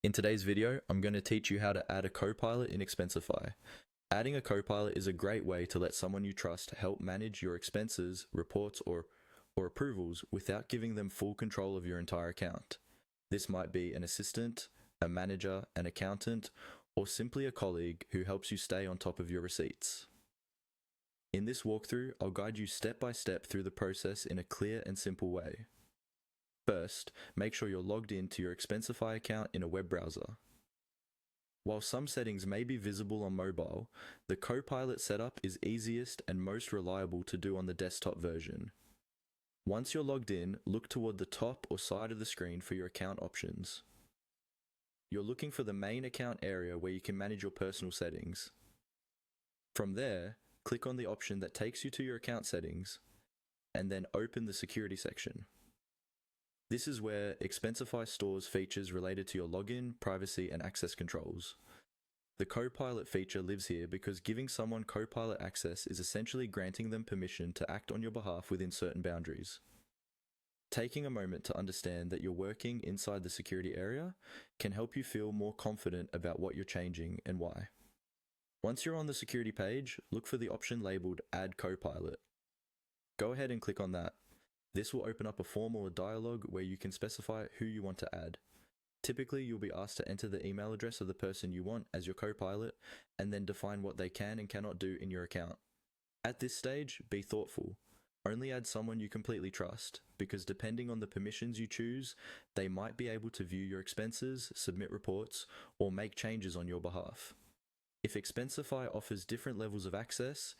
In today's video, I'm going to teach you how to add a Copilot in Expensify. Adding a Copilot is a great way to let someone you trust help manage your expenses, reports, or approvals without giving them full control of your entire account. This might be an assistant, a manager, an accountant, or simply a colleague who helps you stay on top of your receipts. In this walkthrough, I'll guide you step by step through the process in a clear and simple way. First, make sure you're logged in to your Expensify account in a web browser. While some settings may be visible on mobile, the Copilot setup is easiest and most reliable to do on the desktop version. Once you're logged in, look toward the top or side of the screen for your account options. You're looking for the main account area where you can manage your personal settings. From there, click on the option that takes you to your account settings, and then open the security section. This is where Expensify stores features related to your login, privacy, and access controls. The Copilot feature lives here because giving someone Copilot access is essentially granting them permission to act on your behalf within certain boundaries. Taking a moment to understand that you're working inside the security area can help you feel more confident about what you're changing and why. Once you're on the security page, look for the option labeled Add Copilot. Go ahead and click on that. This will open up a form or a dialog where you can specify who you want to add. Typically, you'll be asked to enter the email address of the person you want as your Copilot, and then define what they can and cannot do in your account. At this stage, be thoughtful. Only add someone you completely trust, because depending on the permissions you choose, they might be able to view your expenses, submit reports, or make changes on your behalf. If Expensify offers different levels of access,